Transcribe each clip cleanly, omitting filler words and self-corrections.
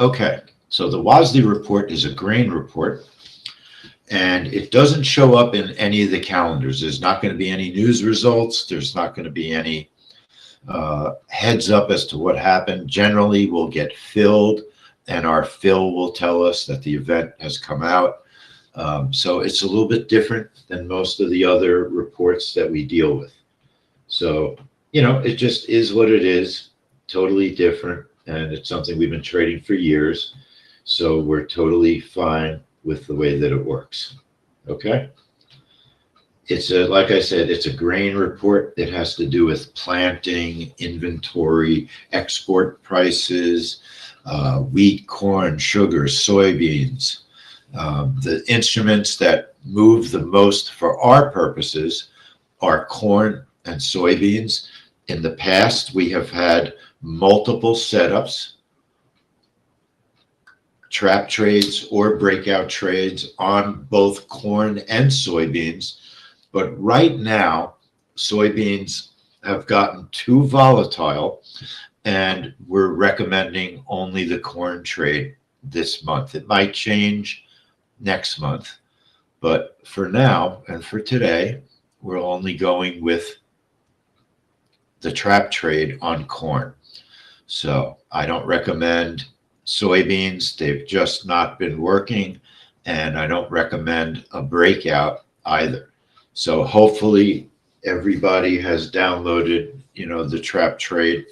Okay, so the WASDE report is a grain report, and it doesn't show up in any of the calendars. There's not going to be any news results. There's not going to be any heads up as to what happened. Generally, we'll get filled, and our fill will tell us that the event has come out. So it's a little bit different than most of the other reports that we deal with. So, you know, it just is what it is, totally different. And it's something we've been trading for years. So we're totally fine with the way that it works. Okay. It's a, like I said, it's a grain report. It has to do with planting, inventory, export prices, wheat, corn, sugar, soybeans. The instruments that move the most for our purposes are corn and soybeans. In the past, we have had multiple setups, trap trades or breakout trades on both corn and soybeans. But right now, soybeans have gotten too volatile, and we're recommending only the corn trade this month. It might change next month, but for now and for today, we're only going with the trap trade on corn. So I don't recommend soybeans. They've just not been working, and I don't recommend a breakout either. So hopefully everybody has downloaded, you know, the trap trade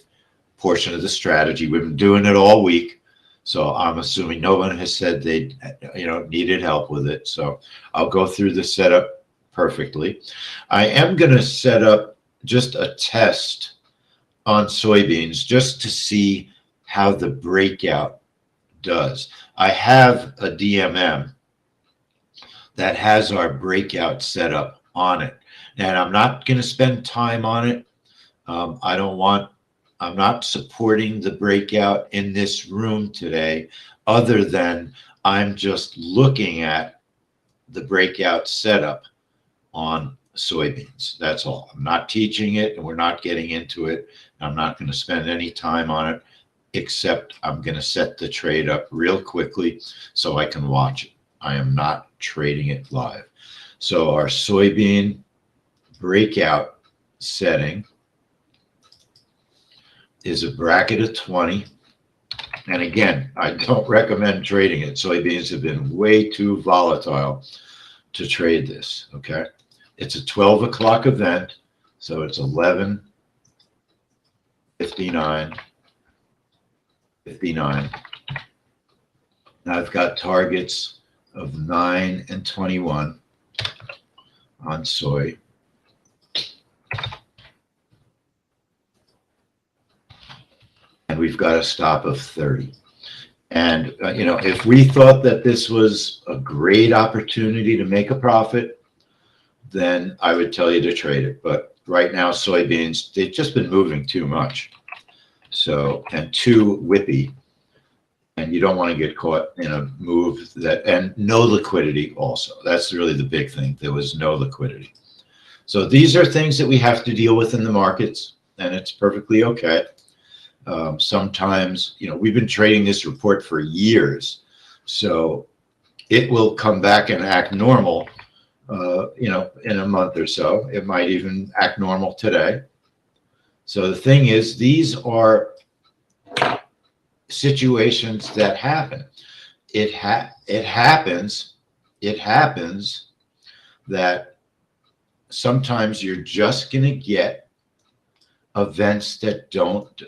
portion of the strategy. We've been doing it all week. So I'm assuming no one has said they, you know, needed help with it. So I'll go through the setup perfectly. I am going to set up just a test on soybeans just to see how the breakout does. I have a DMM that has our breakout set up on it, and I'm not going to spend time on it. I'm not supporting the breakout in this room today, other than I'm just looking at the breakout setup on soybeans. That's all. I'm not teaching it, and we're not getting into it. I'm not going to spend any time on it, except I'm going to set the trade up real quickly so I can watch it. I am not trading it live. So our soybean breakout setting is a bracket of 20. And again, I don't recommend trading it. Soybeans have been way too volatile to trade this, okay? It's a 12 o'clock event, so it's 11:59. I've got targets of 9 and 21 on soy. And we've got a stop of 30. And, you know, if we thought that this was a great opportunity to make a profit, then I would tell you to trade it. But right now, soybeans, they've just been moving too much. So, and too whippy. And you don't want to get caught in a move that, and no liquidity also. That's really the big thing. There was no liquidity. So these are things that we have to deal with in the markets, and it's perfectly okay. Sometimes, you know, we've been trading this report for years, so it will come back and act normal, you know, in a month or so. It might even act normal today. So the thing is, these are situations that happen. It happens that sometimes you're just going to get events that don't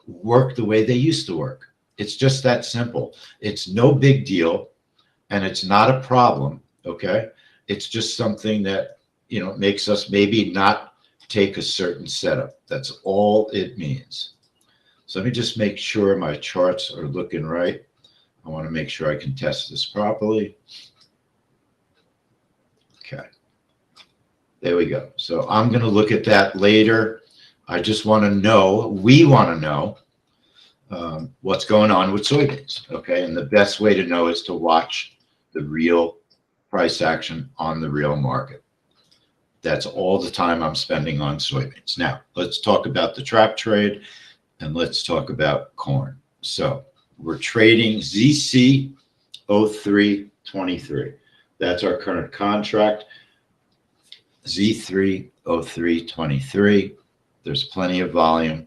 work the way they used to work. It's just that simple. It's no big deal, and it's not a problem, okay? It's just something that, you know, makes us maybe not take a certain setup. That's all it means. So let me just make sure my charts are looking right. I want to make sure I can test this properly. Okay. There we go. So I'm going to look at that later. I just want to know, we want to know what's going on with soybeans, okay? And the best way to know is to watch the real price action on the real market. That's all the time I'm spending on soybeans. Now, let's talk about the trap trade, and let's talk about corn. So we're trading ZC 0323. That's our current contract. Z3 0323. There's plenty of volume.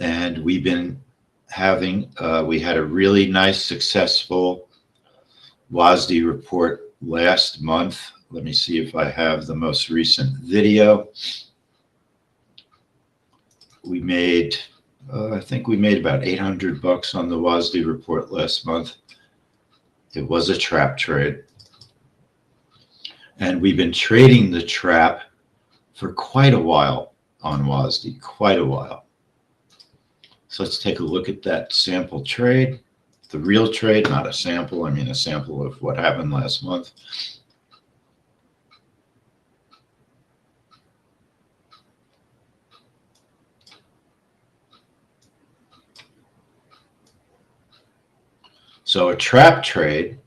And we've been having, we had a really nice, successful WASDE report last month. Let me see if I have the most recent video. We made, I think we made about $800 on the WASDE report last month. It was a trap trade. And we've been trading the trap for quite a while on WASDE, quite a while. So let's take a look at that sample trade, the real trade, not a sample. I mean, a sample of what happened last month. So a trap trade,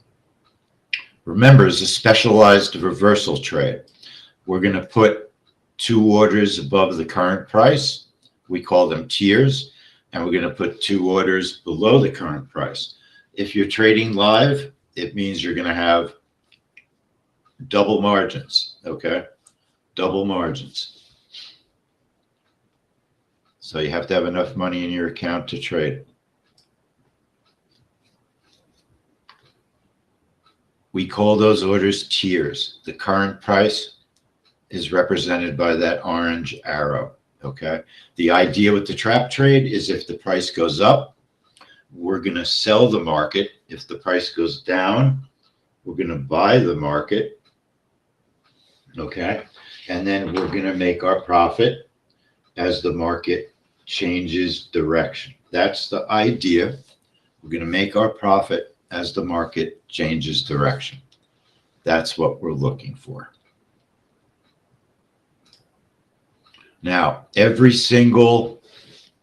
remember, is a specialized reversal trade. We're going to put two orders above the current price. We call them tiers. And we're going to put two orders below the current price. If you're trading live, it means you're going to have double margins, okay? Double margins. So you have to have enough money in your account to trade. We call those orders tiers. The current price is represented by that orange arrow. Okay. The idea with the trap trade is if the price goes up, we're going to sell the market. If the price goes down, we're going to buy the market. Okay. And then we're going to make our profit as the market changes direction. That's the idea. We're going to make our profit as the market changes direction. That's what we're looking for. Now, every single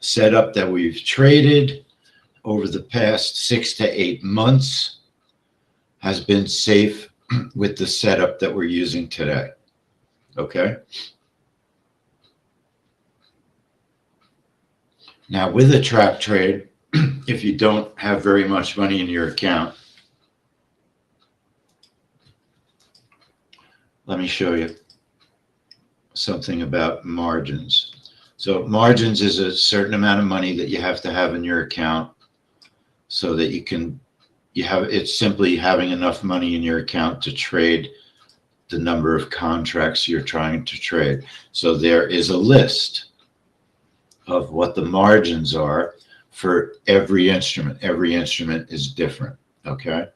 setup that we've traded over the past 6 to 8 months has been safe with the setup that we're using today. Okay? Now, with a trap trade, if you don't have very much money in your account, let me show you something about margins. So margins is a certain amount of money that you have to have in your account so that it's simply having enough money in your account to trade the number of contracts you're trying to trade. So there is a list of what the margins are for every instrument. Every instrument is different, okay?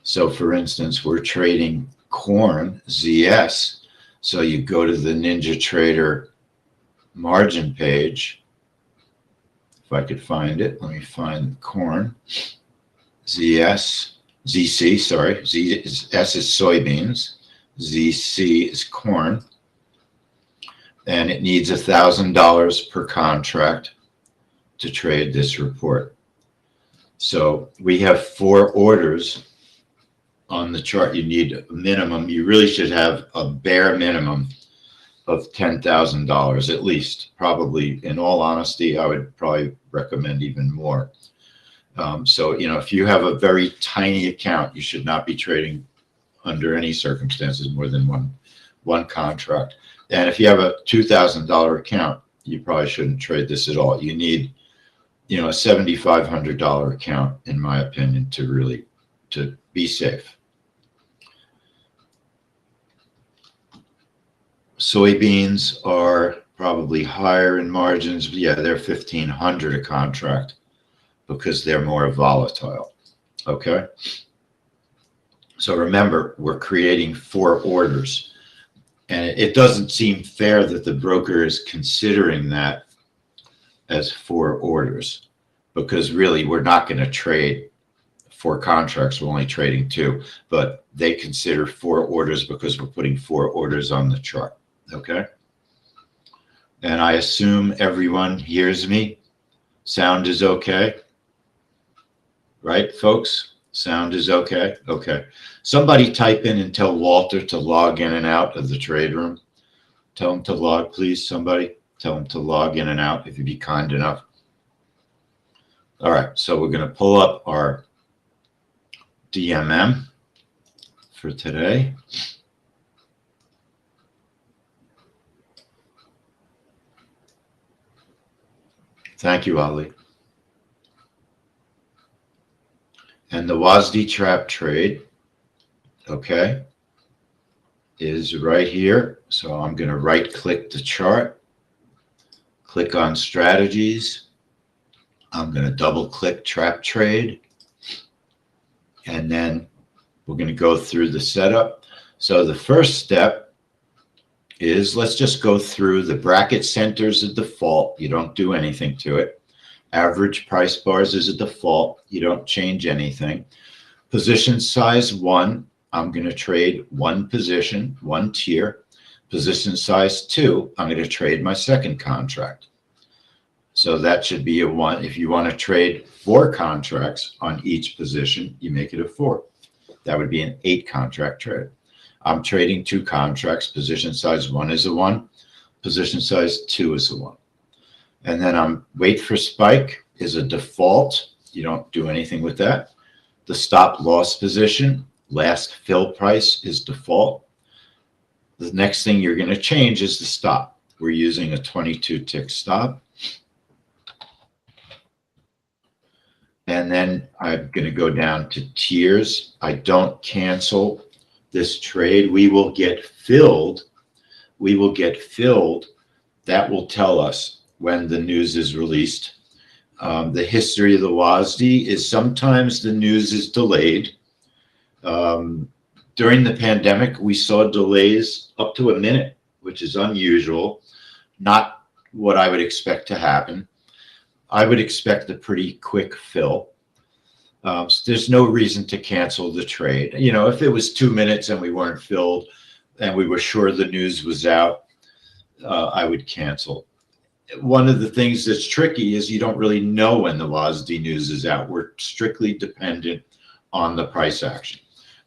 So for instance, we're trading corn, ZS. So you go to the NinjaTrader margin page. If I could find it, let me find corn. ZC, sorry. S is soybeans. ZC is corn. And it needs $1,000 per contract to trade this report. So we have 4 orders on the chart. You need a minimum. You really should have a bare minimum of $10,000 at least. Probably, in all honesty, I would probably recommend even more. So, you know, if you have a very tiny account, you should not be trading under any circumstances more than one contract. And if you have a $2,000 account, you probably shouldn't trade this at all. You need, you know, a $7,500 account, in my opinion, to be safe. Soybeans are probably higher in margins. Yeah, they're $1,500 a contract because they're more volatile. Okay. So remember, we're creating 4 orders, and it doesn't seem fair that the broker is considering that as 4 orders, because really we're not going to trade 4 contracts. We're only trading 2, but they consider 4 orders because we're putting 4 orders on the chart. Okay. And I assume everyone hears me. Sound is okay. Right, folks? Sound is okay? Okay. Somebody type in and tell Walter to log in and out of the trade room. Tell him to log, please, somebody. Tell him to log in and out if you'd be kind enough. All right, so we're going to pull up our DMM for today. Thank you, Ali. And the WASDE trap trade, okay, is right here. So I'm going to right click the chart, click on strategies. I'm going to double click trap trade. And then we're going to go through the setup. So the first step is, let's just go through the bracket centers a default. You don't do anything to it. Average price bars is a default. You don't change anything. Position size 1. I'm going to trade one position, one tier. Position size 2. I'm going to trade my second contract. So that should be a 1. If you want to trade 4 contracts on each position, you make it a 4. That would be an 8 contract trade. I'm trading 2 contracts. Position size 1 is a 1. Position size 2 is a 1. And then I'm wait for spike is a default. You don't do anything with that. The stop loss position, last fill price is default. The next thing you're going to change is the stop. We're using a 22 tick stop. And then I'm going to go down to tiers. I don't cancel this trade. We will get filled. We will get filled. That will tell us when the news is released. The history of the WASDE is sometimes the news is delayed. During the pandemic, we saw delays up to a minute, which is unusual, not what I would expect to happen. I would expect a pretty quick fill. So there's no reason to cancel the trade. You know, if it was 2 minutes and we weren't filled and we were sure the news was out, I would cancel. One of the things that's tricky is you don't really know when the WASDE news is out. We're strictly dependent on the price action.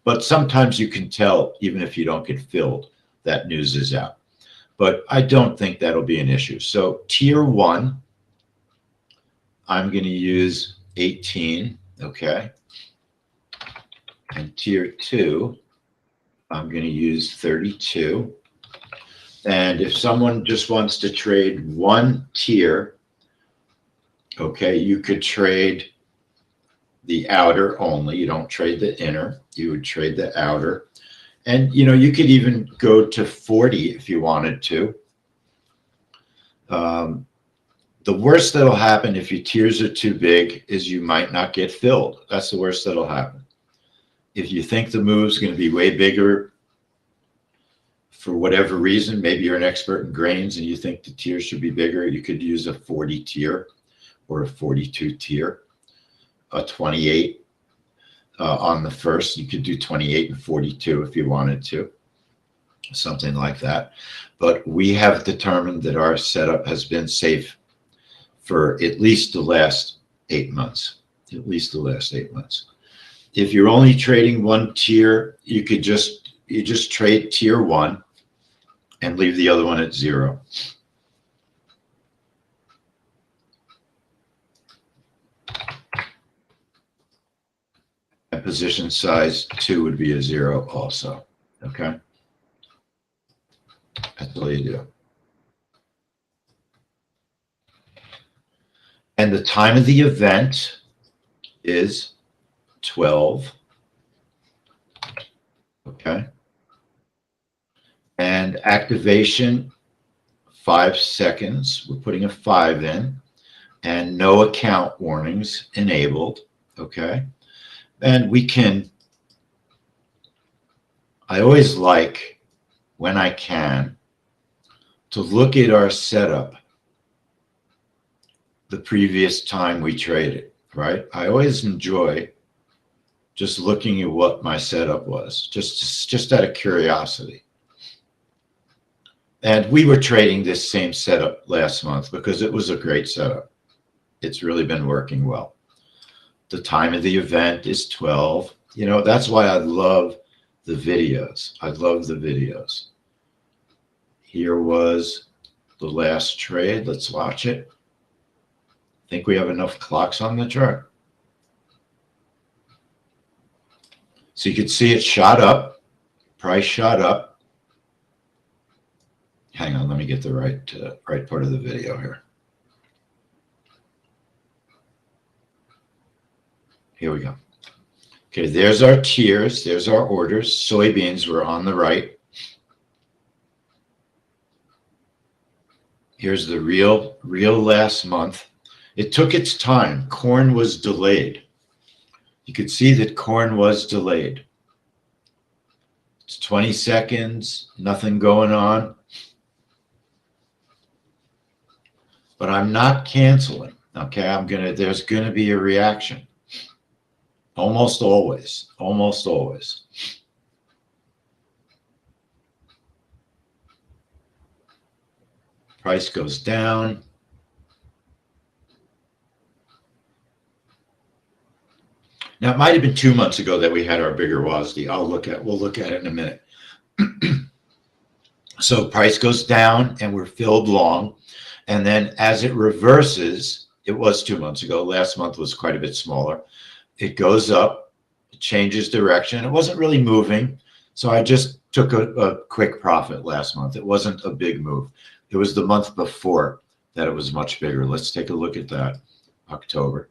But sometimes you can tell, even if you don't get filled, that news is out. But I don't think that'll be an issue. So tier 1, I'm going to use 18, okay? And tier 2, I'm going to use 32. And if someone just wants to trade one tier, okay, you could trade the outer only. You don't trade the inner. You would trade the outer. And, you know, you could even go to 40 if you wanted to. The worst that'll happen if your tiers are too big is you might not get filled. That's the worst that'll happen. If you think the move's going to be way bigger for whatever reason, maybe you're an expert in grains and you think the tiers should be bigger, you could use a 40 tier or a 42 tier, a 28 on the first. You could do 28 and 42 if you wanted to, something like that. But we have determined that our setup has been safe for at least the last 8 months, at least the last 8 months. If you're only trading one tier, you just trade tier 1 and leave the other one at 0. And position size 2 would be a 0 also, okay? That's all you do. And the time of the event is 12, okay? And activation, 5 seconds. We're putting a 5 in. And no account warnings enabled, okay? And we can, I always like, when I can, to look at our setup the previous time we traded, right? I always enjoy just looking at what my setup was, just out of curiosity. And we were trading this same setup last month because it was a great setup. It's really been working well. The time of the event is 12. You know, that's why I love the videos. I love the videos. Here was the last trade. Let's watch it. Think we have enough clocks on the chart? So you could see it shot up, price shot up. Hang on, let me get the right part of the video here. Here we go. Okay, there's our tiers, there's our orders. Soybeans were on the right. Here's the real last month. It took its time. Corn was delayed. You could see that corn was delayed. It's 20 seconds, nothing going on. But I'm not canceling, okay? There's gonna be a reaction. Almost always, almost always. Price goes down. Now, it might have been 2 months ago that we had our bigger WASDE. We'll look at it in a minute. So price goes down and we're filled long. And then as it reverses, it was 2 months ago. Last month was quite a bit smaller. It goes up, it changes direction. It wasn't really moving. So I just took a quick profit last month. It wasn't a big move. It was the month before that it was much bigger. Let's take a look at that. October.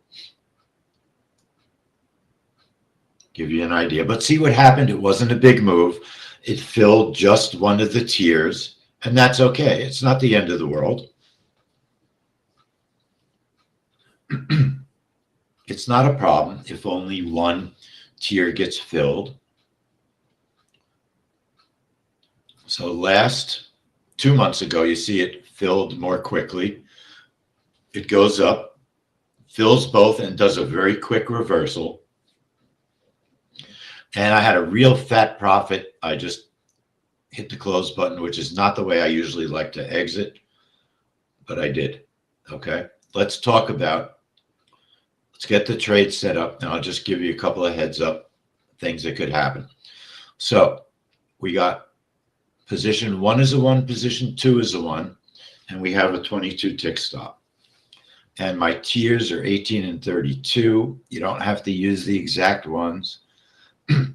Give you an idea. But see what happened? It wasn't a big move. It filled just one of the tiers, and that's okay. It's not the end of the world. It's not a problem if only one tier gets filled. So last 2 months ago, you see it filled more quickly. It goes up, fills both, and does a very quick reversal. And I had a real fat profit. I just hit the close button, which is not the way I usually like to exit, but I did. Okay, let's get the trade set up. Now I'll just give you a couple of heads up things that could happen. So we got position 1 is a 1, position 2 is a 1, and we have a 22 tick stop. And my tiers are 18 and 32. You don't have to use the exact ones.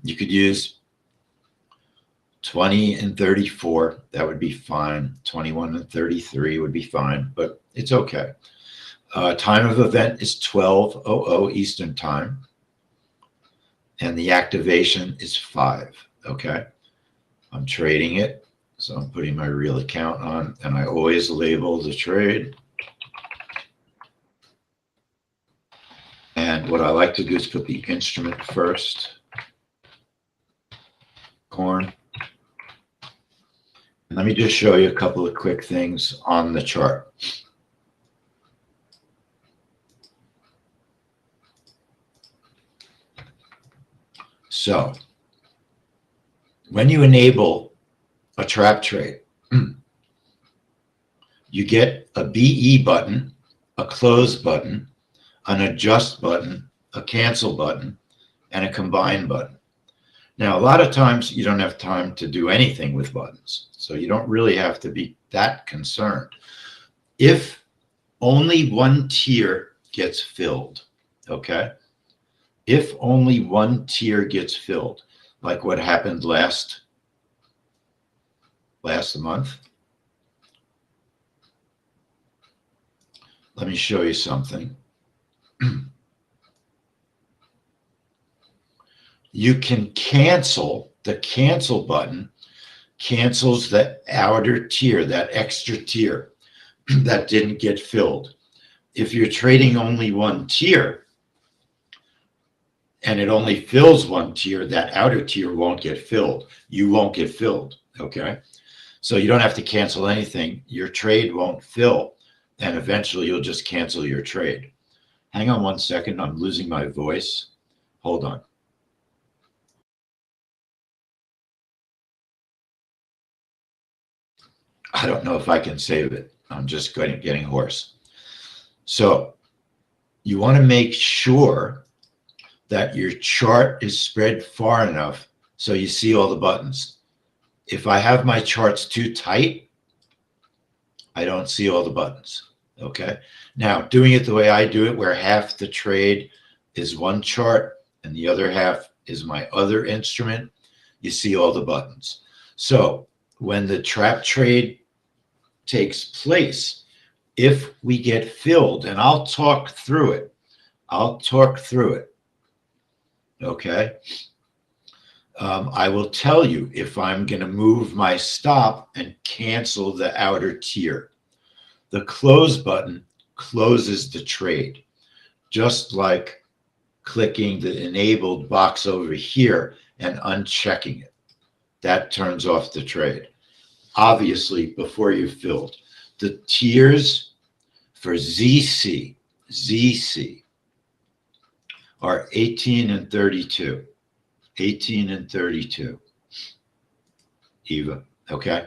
You could use 20 and 34. That would be fine. 21 and 33 would be fine, but it's okay. Time of event is 12:00 Eastern time. And the activation is 5. Okay. I'm trading it. So I'm putting my real account on, and I always label the trade. And what I like to do is put the instrument first. Corn. And let me just show you a couple of quick things on the chart. So when you enable a trap trade, you get a BE button, a close button, an adjust button, a cancel button, and a combine button. Now, a lot of times you don't have time to do anything with buttons, so you don't really have to be that concerned. If only one tier gets filled, okay? If only one tier gets filled, like what happened last month. Let me show you something. You can cancel. The cancel button cancels the outer tier, that extra tier that didn't get filled. If you're trading only one tier and it only fills one tier, that outer tier won't get filled. You won't get filled, okay? So you don't have to cancel anything. Your trade won't fill, and eventually you'll just cancel your trade. Hang on 1 second. I'm losing my voice. Hold on. I don't know if I can save it. I'm just getting hoarse. So you want to make sure that your chart is spread far enough so you see all the buttons. If I have my charts too tight, I don't see all the buttons. Okay. Now, doing it the way I do it, where half the trade is one chart and the other half is my other instrument, you see all the buttons. So when the trap trade takes place, if we get filled, and I'll talk through it, okay? I will tell you if I'm going to move my stop and cancel the outer tier. The close button closes the trade, just like clicking the enabled box over here and unchecking it. That turns off the trade. Obviously, before you filled, the tiers for ZC are 18 and 32. 18 and 32. Eva, okay?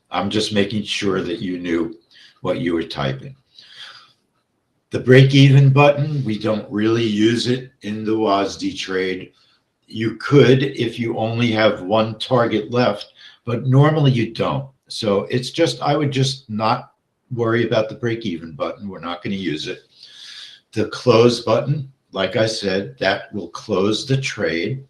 I'm just making sure that you knew what you were typing. The break-even button, we don't really use it in the WASDE trade. You could if you only have one target left, but normally you don't. So it's just, I would just not worry about the break-even button. We're not going to use it. The close button, like I said, that will close the trade.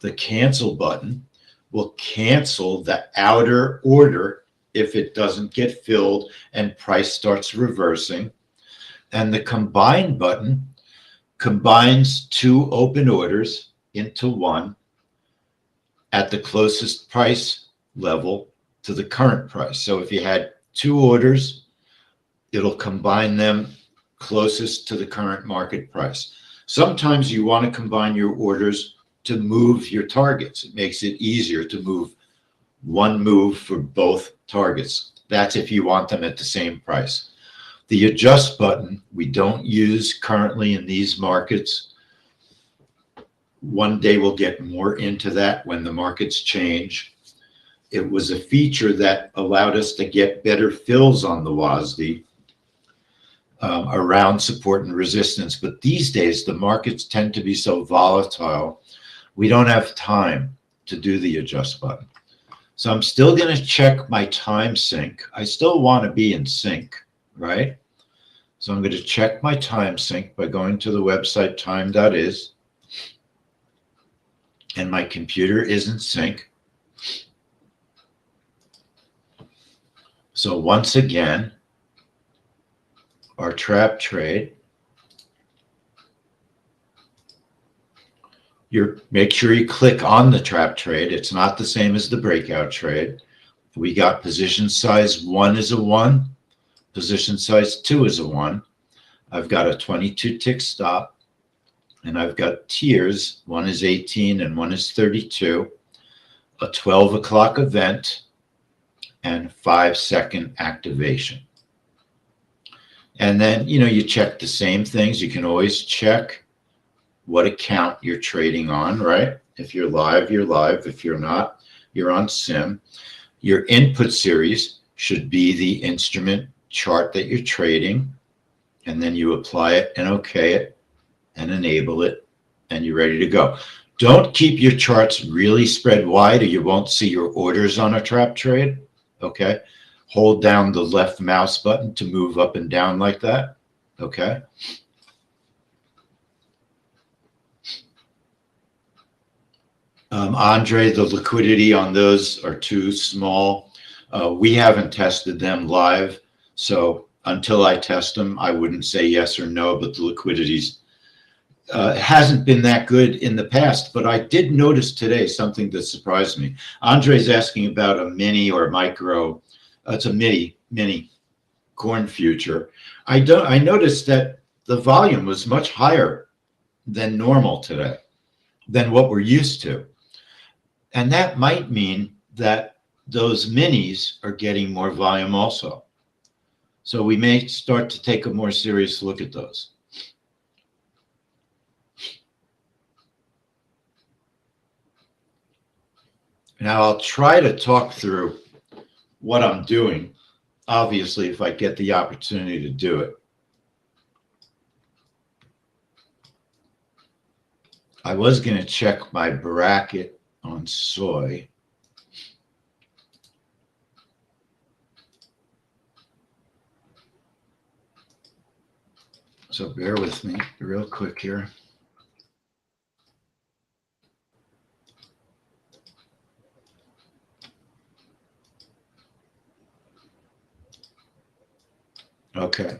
The cancel button will cancel the outer order if it doesn't get filled and price starts reversing. And the combine button combines two open orders into one at the closest price level to the current price. So if you had two orders, it'll combine them closest to the current market price. Sometimes you want to combine your orders to move your targets. It makes it easier to move one move for both targets. That's if you want them at the same price. The adjust button, we don't use currently in these markets. One day we'll get more into that when the markets change. It was a feature that allowed us to get better fills on the WASDE around support and resistance. But these days, the markets tend to be so volatile, we don't have time to do the adjust button. So I'm still going to check my time sync. I still want to be in sync, right? So I'm going to check my time sync by going to the website time.is. And my computer is in sync. So once again, our trap trade, make sure you click on the trap trade. It's not the same as the breakout trade. We got position size 1 is a 1, position size 2 is a 1. I've got a 22 tick stop, and I've got tiers. One is 18 and one is 32, a 12 o'clock event, and 5-second activation. And then, you check the same things. You can always check what account you're trading on, right? If you're live, you're live. If you're not, you're on sim. Your input series should be the instrument chart that you're trading. And then you apply it and okay it and enable it, and you're ready to go. Don't keep your charts really spread wide or you won't see your orders on a trap trade, okay? Hold down the left mouse button to move up and down like that, okay? Andre, the liquidity on those are too small. We haven't tested them live, so until I test them, I wouldn't say yes or no, but the liquidity's hasn't been that good in the past. But I did notice today something that surprised me. Andre's asking about a mini or micro. It's a mini corn future. I noticed that the volume was much higher than normal today, than what we're used to. And that might mean that those minis are getting more volume also. So we may start to take a more serious look at those. Now I'll try to talk through what I'm doing, obviously, if I get the opportunity to do it. I was going to check my bracket on soy. So bear with me real quick here. Okay.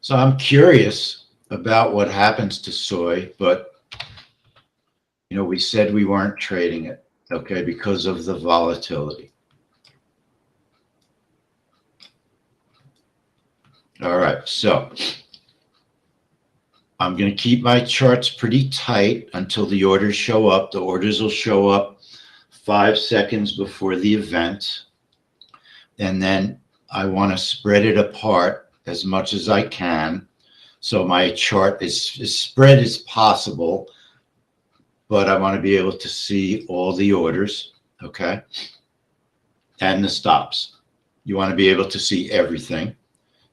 So I'm curious about what happens to soy, but we said we weren't trading it, okay, because of the volatility. All right, so I'm going to keep my charts pretty tight until the orders show up. The orders will show up 5 seconds before the event. And then I want to spread it apart as much as I can. So my chart is as spread as possible, but I want to be able to see all the orders, okay? And the stops. You want to be able to see everything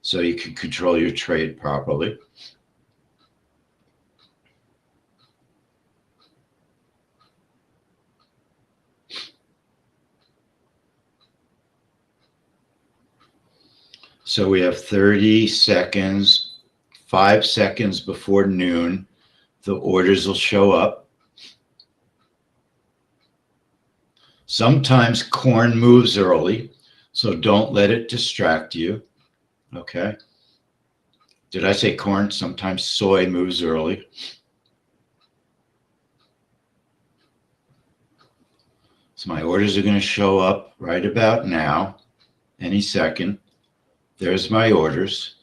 so you can control your trade properly. So we have 30 seconds, 5 seconds before noon, the orders will show up. Sometimes corn moves early, so don't let it distract you, okay? Did I say corn? Sometimes soy moves early. So my orders are going to show up right about now, any second. There's my orders.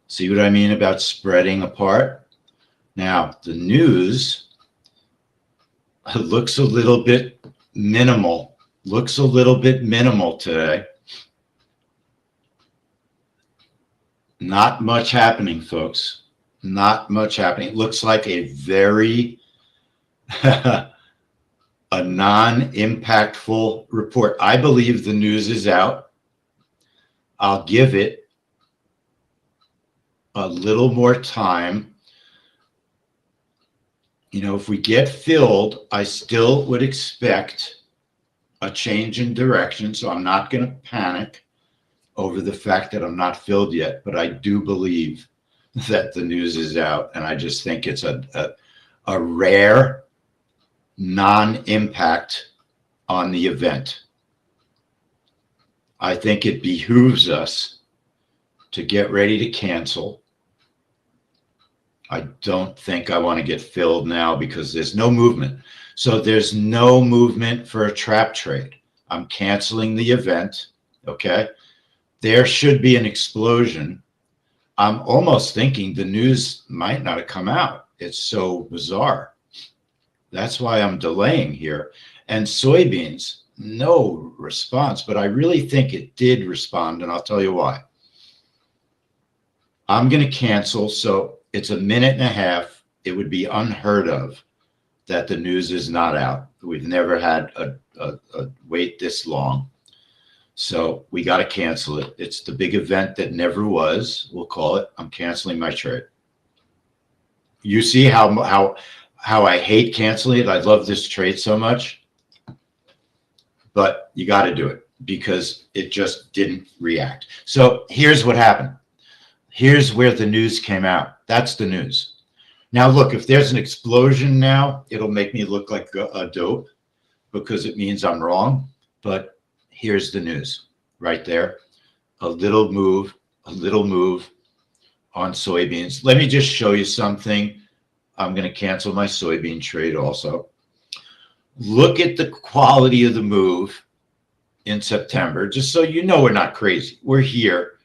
See what I mean about spreading apart? Now, the news looks a little bit minimal. Looks a little bit minimal today. Not much happening, folks. Not much happening. It looks like a very a non-impactful report. I believe the news is out. I'll give it a little more time. If we get filled, I still would expect a change in direction. So I'm not going to panic over the fact that I'm not filled yet, but I do believe that the news is out. And I just think it's a rare non-impact on the event. I think it behooves us to get ready to cancel. I don't think I want to get filled now because there's no movement. So there's no movement for a trap trade. I'm canceling the event, okay? There should be an explosion. I'm almost thinking the news might not have come out. It's so bizarre. That's why I'm delaying here. And soybeans, no response, but I really think it did respond, and I'll tell you why. I'm going to cancel, so it's a minute and a half. It would be unheard of that the news is not out. We've never had a wait this long. So we got to cancel it. It's the big event that never was, we'll call it. I'm canceling my trade. You see how I hate canceling it. I love this trade so much, but you got to do it because it just didn't react. So here's what happened. Here's where the news came out. That's the news. Now, look, if there's an explosion now, it'll make me look like a dope because it means I'm wrong. But here's the news right there. A little move on soybeans. Let me just show you something. I'm going to cancel my soybean trade also. Look at the quality of the move in September, just so you know we're not crazy. We're here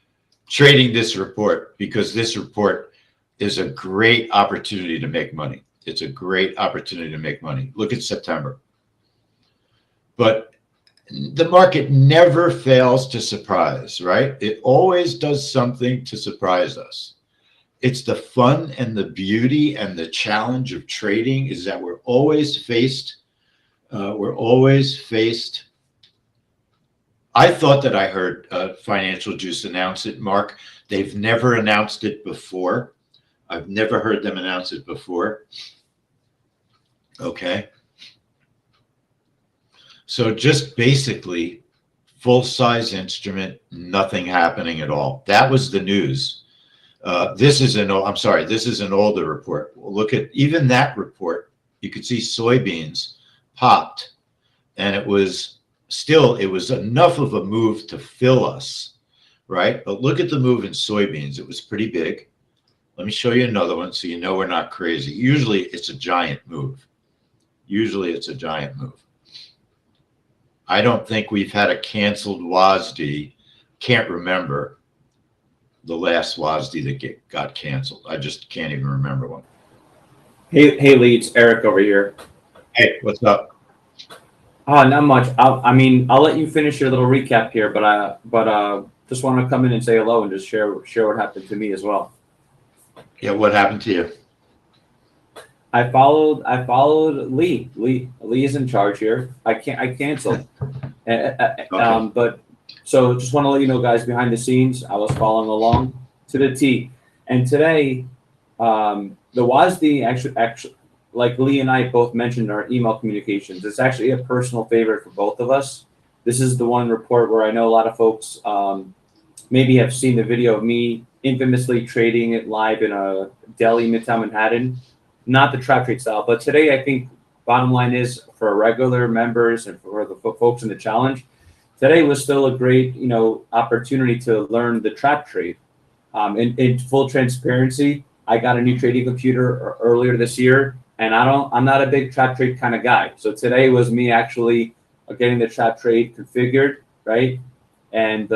trading this report because this report is a great opportunity to make money. It's a great opportunity to make money. Look at September. But the market never fails to surprise, right? It always does something to surprise us. It's the fun and the beauty and the challenge of trading is that we're always faced. I thought that I heard Financial Juice announce it, Mark. They've never announced it before. I've never heard them announce it before. Okay. So just basically full-size instrument, nothing happening at all. That was the news. This is I'm sorry, this is an older report. We'll look at even that report. You could see soybeans popped, and it was enough of a move to fill us, right? But look at the move in soybeans. It was pretty big. Let me show you another one so you know we're not crazy. Usually it's a giant move. Usually it's a giant move. I don't think we've had a canceled WASDE. Can't remember the last WASDE that got canceled. I just can't even remember one. Hey, Lee, it's Eric over here. Hey, what's up? Not much. I'll let you finish your little recap here, but just want to come in and say hello and just share what happened to me as well. Yeah, what happened to you? I followed Lee. Lee is in charge here. I canceled. Okay. But so just want to let you know, guys, behind the scenes, I was following along to the T. And today, the WASDE actually, like Lee and I both mentioned in our email communications, it's actually a personal favorite for both of us. This is the one report where I know a lot of folks maybe have seen the video of me infamously trading it live in a deli Midtown Manhattan. Not the trap trade style, but today I think bottom line is for regular members and for the folks in the challenge, today was still a great opportunity to learn the trap trade. In full transparency, I got a new trading computer earlier this year, and I'm not a big trap trade kind of guy. So today was me actually getting the trap trade configured, right? And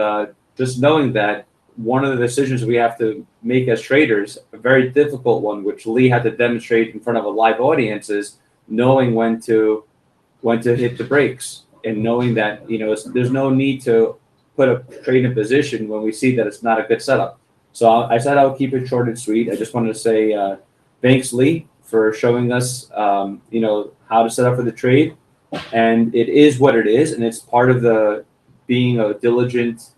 just knowing that one of the decisions we have to make as traders, a very difficult one, which Lee had to demonstrate in front of a live audience, is knowing when to hit the brakes and knowing that there's no need to put a trade in position when we see that it's not a good setup. So I said I would keep it short and sweet. I just wanted to say thanks, Lee, for showing us how to set up for the trade, and it is what it is, and it's part of the being a diligent.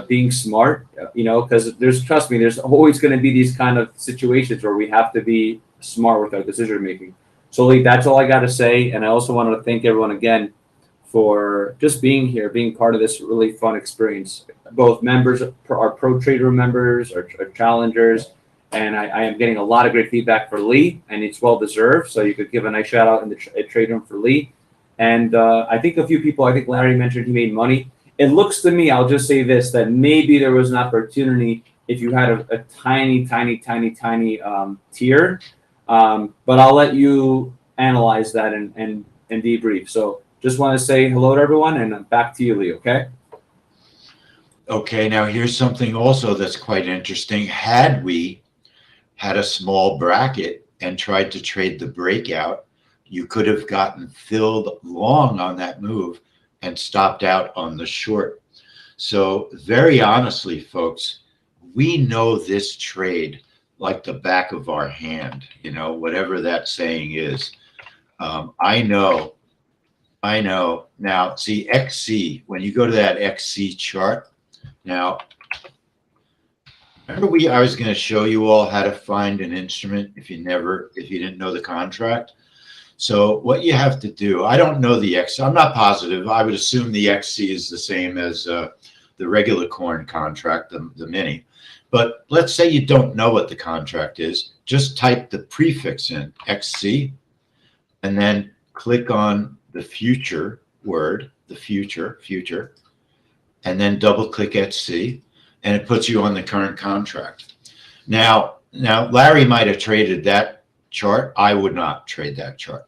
Being smart, because trust me, there's always going to be these kind of situations where we have to be smart with our decision making. So Lee, that's all I got to say. And I also wanted to thank everyone again for just being here, being part of this really fun experience. Both members, our pro trader members, our challengers, and I am getting a lot of great feedback for Lee, and it's well deserved. So you could give a nice shout out in the trade room for Lee. And I think a few people, I think Larry mentioned he made money. It looks to me, I'll just say this, that maybe there was an opportunity if you had a tiny tier, but I'll let you analyze that and debrief. So just want to say hello to everyone, and back to you, Lee, okay? Okay, now here's something also that's quite interesting. Had we had a small bracket and tried to trade the breakout, you could have gotten filled long on that move and stopped out on the short. So very honestly, folks, we know this trade like the back of our hand, whatever that saying is. I know. Now, see, XC, when you go to that XC chart, now, remember I was going to show you all how to find an instrument if you didn't know the contract. So what you have to do, I don't know the XC, I'm not positive. I would assume the XC is the same as the regular corn contract, the mini. But let's say you don't know what the contract is. Just type the prefix in, XC, and then click on the future word, the future, and then double click XC, and it puts you on the current contract. Now Larry might have traded that chart. I would not trade that chart.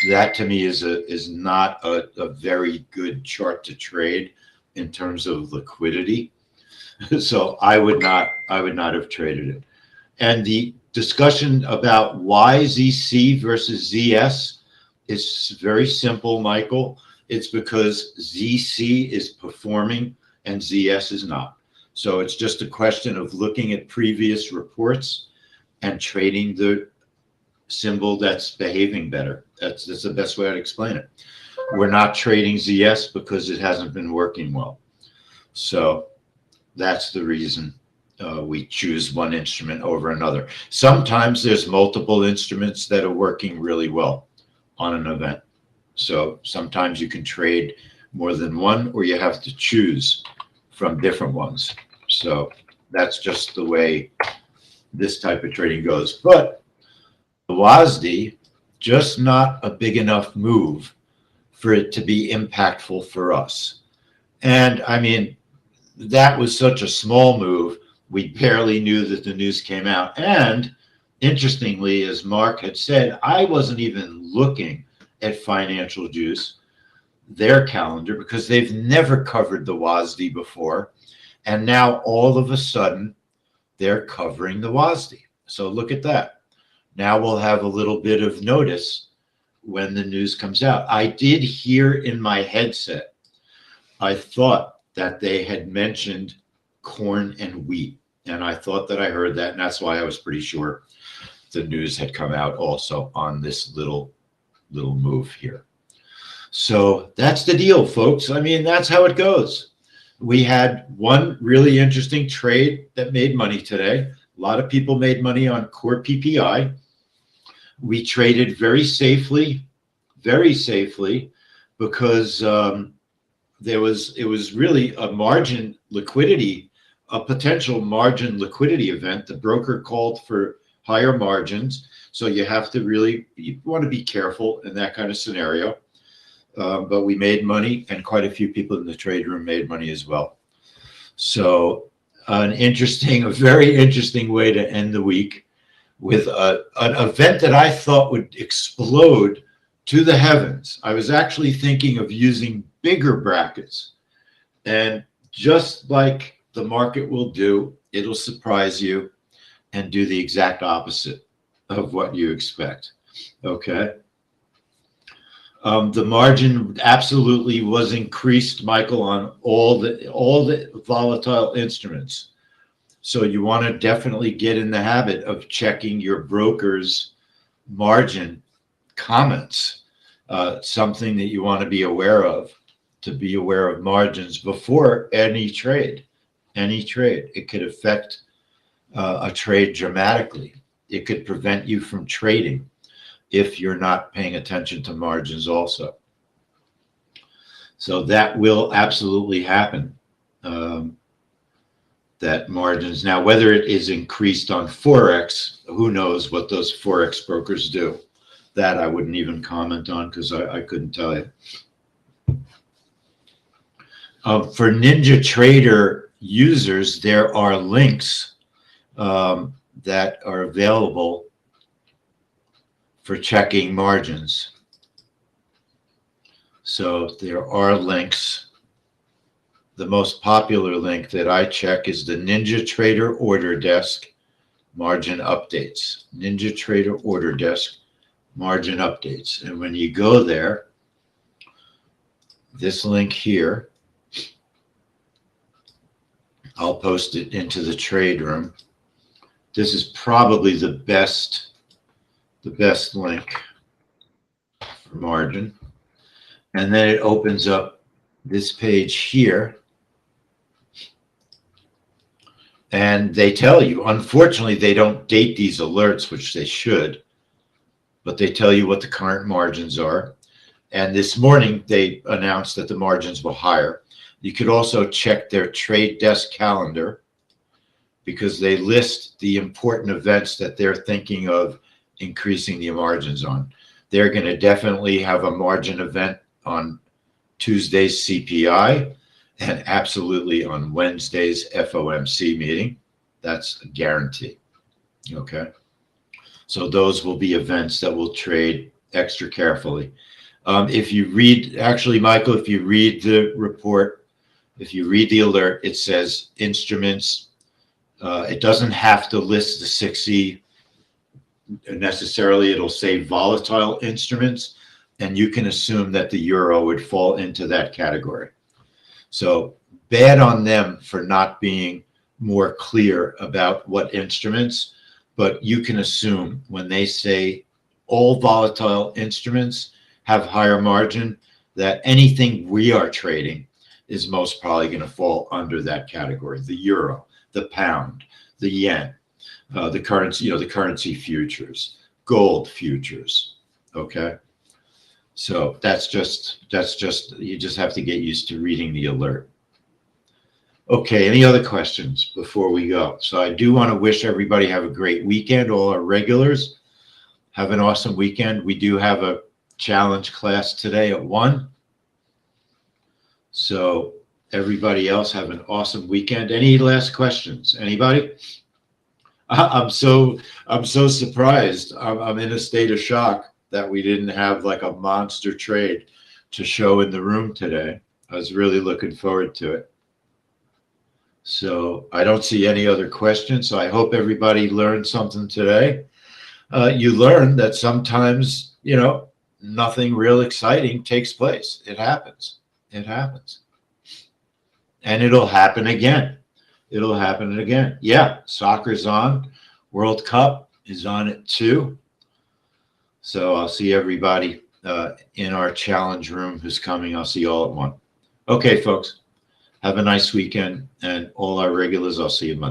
That to me is not a very good chart to trade in terms of liquidity. So I would not have traded it. And the discussion about why ZC versus ZS is very simple, Michael. It's because ZC is performing and ZS is not. So it's just a question of looking at previous reports and trading the symbol that's behaving better. That's the best way I'd explain it. We're not trading ZS because it hasn't been working well. So that's the reason we choose one instrument over another. Sometimes there's multiple instruments that are working really well on an event. So sometimes you can trade more than one, or you have to choose from different ones. So that's just the way this type of trading goes. But the WASDE, just not a big enough move for it to be impactful for us. And I mean, that was such a small move. We barely knew that the news came out. And interestingly, as Mark had said, I wasn't even looking at Financial Juice, their calendar, because they've never covered the WASDE before. And now all of a sudden, they're covering the WASDE. So look at that. Now we'll have a little bit of notice when the news comes out. I did hear in my headset, I thought that they had mentioned corn and wheat. And I thought that I heard that. And that's why I was pretty sure the news had come out also on this little move here. So that's the deal, folks. I mean, that's how it goes. We had one really interesting trade that made money today. A lot of people made money on core PPI. We traded very safely, because it was really a margin liquidity, a potential margin liquidity event. The broker called for higher margins. So you want to be careful in that kind of scenario. But we made money, and quite a few people in the trade room made money as well. So a very interesting way to end the week with an event that I thought would explode to the heavens. I was actually thinking of using bigger brackets, and just like the market will do, it'll surprise you and do the exact opposite of what you expect. Okay. The margin absolutely was increased, Michael, on all the volatile instruments. So you want to definitely get in the habit of checking your broker's margin comments. Something that you want to be aware of margins before any trade. It could affect a trade dramatically. It could prevent you from trading if you're not paying attention to margins also. So that will absolutely happen. That margins, now whether it is increased on Forex, who knows what those Forex brokers do. That I wouldn't even comment on, because I couldn't tell you. For NinjaTrader users, there are links that are available for checking margins. So there are links. The most popular link that I check is the NinjaTrader Order Desk Margin Updates. NinjaTrader Order Desk Margin Updates. And when you go there, this link here, I'll post it into the trade room. This is probably the best link for margin. And then it opens up this page here. And they tell you, unfortunately, they don't date these alerts, which they should, but they tell you what the current margins are. And this morning, they announced that the margins were higher. You could also check their trade desk calendar, because they list the important events that they're thinking of increasing the margins on. They're going to definitely have a margin event on Tuesday's CPI, and absolutely on Wednesday's FOMC meeting. That's a guarantee. Okay. So those will be events that will trade extra carefully. If you read, actually, Michael, if you read the report, if you read the alert, it says instruments. It doesn't have to list the 6E necessarily. It'll say volatile instruments, and you can assume that the euro would fall into that category. So bad on them for not being more clear about what instruments, but you can assume when they say all volatile instruments have higher margin, that anything we are trading is most probably going to fall under that category. The euro, the pound, the yen, the currency, the currency futures, gold futures. Okay. So that's just, you just have to get used to reading the alert. Okay, any other questions before we go? So I do want to wish everybody have a great weekend. All our regulars have an awesome weekend. We do have a challenge class today at 1. So everybody else have an awesome weekend. Any last questions? Anybody? I'm so surprised. I'm in a state of shock that we didn't have like a monster trade to show in the room today. I was really looking forward to it. So I don't see any other questions. So I hope everybody learned something today. You learned that sometimes, nothing real exciting takes place. It happens. It happens. And it'll happen again. It'll happen again. Yeah, soccer's on. World Cup is on it too. So I'll see everybody in our challenge room who's coming. I'll see you all at 1. Okay, folks. Have a nice weekend. And all our regulars, I'll see you Monday.